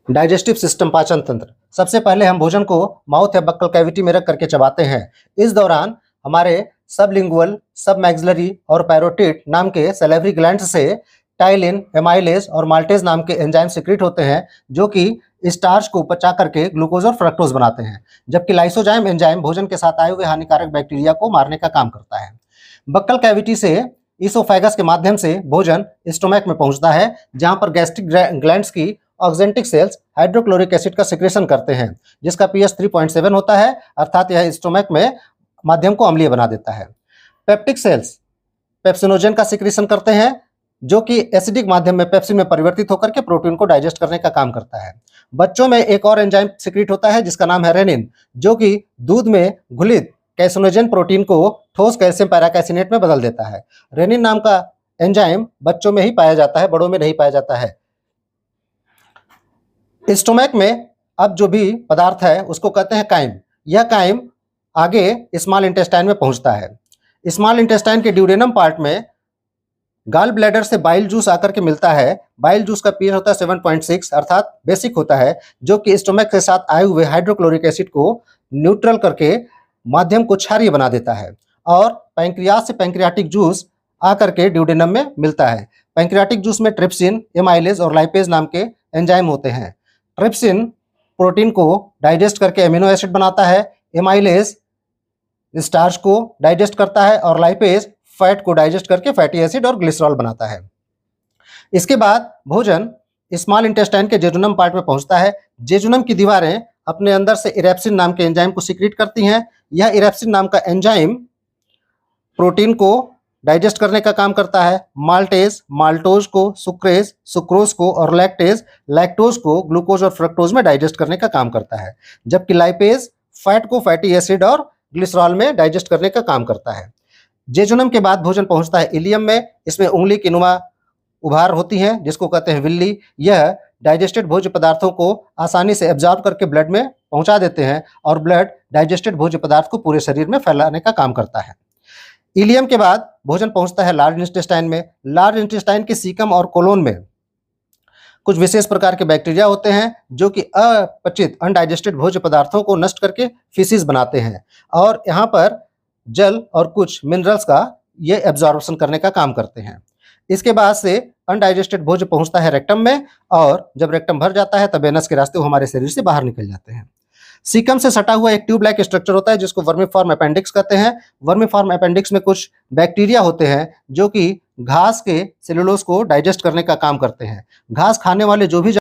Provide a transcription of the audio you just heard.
Digestive system, पाचन तंत्र। सबसे पहले हम भोजन को माउथ या बक्कल कैविटी में रख करके चबाते हैं। इस दौरान हमारे सबलिंगुअल, सबमैक्सिलरी और पैरोटिड नाम के सैलिवरी ग्लैंड्स से टाइलिन, एमाइलेज और माल्टेज नाम के एंजाइम सिक्रीट होते हैं, जो कि स्टार्च को पचा करके ग्लूकोज और फ्रक्टोज बनाते हैं, जबकि लाइसोजाइम एंजाइम भोजन के साथ आए हुए हानिकारक बैक्टीरिया को मारने का काम करता है। बक्कल कैविटी से इसोफेगस के माध्यम से भोजन स्टोमक में पहुंचता है, जहां पर गैस्ट्रिक ग्लैंड्स की ऑक्जेंटिक सेल्स हाइड्रोक्लोरिक एसिड का सिक्रेशन करते हैं, जिसका पीएच 3.7 होता है, अर्थात यह स्टोमक में माध्यम को अम्लीय बना देता है। पेप्टिक सेल्स पेप्सिनोजेन का सिक्रेशन करते हैं, जो कि एसिडिक माध्यम में पेप्सिन में परिवर्तित होकर के प्रोटीन को डाइजेस्ट करने का काम करता है। बच्चों में एक और एंजाइम सिक्रीट होता है जिसका नाम है रेनिन, जो कि दूध में घुलित कैसिनोजेन प्रोटीन को ठोस कैल्शियम पैराकैसिनेट में बदल देता है। रेनिन नाम का एंजाइम बच्चों में ही पाया जाता है, बड़ों में नहीं पाया जाता है। स्टोमक में अब जो भी पदार्थ है उसको कहते हैं काइम। यह काइम आगे स्मॉल इंटेस्टाइन में पहुंचता है। स्मॉल इंटेस्टाइन के ड्यूडेनम पार्ट में गाल ब्लैडर से बाइल जूस आकर के मिलता है। बाइल जूस का पीएच होता है 7.6, अर्थात बेसिक होता है, जो कि स्टोमक के साथ आए हुए हाइड्रोक्लोरिक एसिड को न्यूट्रल करके माध्यम को क्षारीय बना देता है। और पैंक्रियास से पैंक्रियाटिक जूस आकर के ड्यूडेनम में मिलता है। पैंक्रियाटिक जूस में ट्रिप्सिन, एमाइलेज और लाइपेज नाम के एंजाइम होते हैं। ट्रिप्सिन प्रोटीन को डाइजेस्ट करके एमिनो एसिड बनाता है, एमाइलेज स्टार्च को डाइजेस्ट करता है और लाइपेज फैट को डाइजेस्ट करके फैटी एसिड और ग्लिसरॉल बनाता है। इसके बाद भोजन स्मॉल इंटेस्टाइन के जेजुनम पार्ट में पहुंचता है। जेजुनम की दीवारें अपने अंदर से इरेप्सिन नाम के एंजाइम को सिक्रीट करती हैं। यह इरेप्सिन नाम का एंजाइम प्रोटीन को डाइजेस्ट करने का काम करता है। माल्टेज माल्टोज को, सुक्रेज सुक्रोज को और लैक्टोज को ग्लूकोज और फ्रक्टोज में डाइजेस्ट करने का काम करता है, जबकि लाइपेज फैट को फैटी एसिड और ग्लिसरॉल में डाइजेस्ट करने का काम करता है। जेजुनम के बाद भोजन पहुंचता है इलियम में। इसमें उंगली की नुमा उभार होती है जिसको कहते हैं विल्ली। यह डाइजेस्टेड भोज्य पदार्थों को आसानी से एब्जॉर्ब करके ब्लड में पहुंचा देते हैं और ब्लड डाइजेस्टेड भोज्य पदार्थ को पूरे शरीर में फैलाने का काम करता है। इलियम के बाद भोजन पहुंचता है लार्ज इंटेस्टाइन में। लार्ज इंटेस्टाइन के सीकम और कोलोन में कुछ विशेष प्रकार के बैक्टीरिया होते हैं, जो कि अपचित अनडाइजेस्टेड भोज्य पदार्थों को नष्ट करके फीसिस बनाते हैं और यहाँ पर जल और कुछ मिनरल्स का ये एब्जॉर्प्शन करने का काम करते हैं। इसके बाद से अनडाइजेस्टेड भोज्य पहुंचता है रेक्टम में, और जब रेक्टम भर जाता है तब एनस के रास्ते वो हमारे शरीर से बाहर निकल जाते हैं। सीकम से सटा हुआ एक ट्यूब लाइक स्ट्रक्चर होता है जिसको वर्मीफॉर्म अपेंडिक्स कहते हैं। वर्मीफॉर्म अपेंडिक्स में कुछ बैक्टीरिया होते हैं जो कि घास के सेलुलोज को डाइजेस्ट करने का काम करते हैं। घास खाने वाले जो भी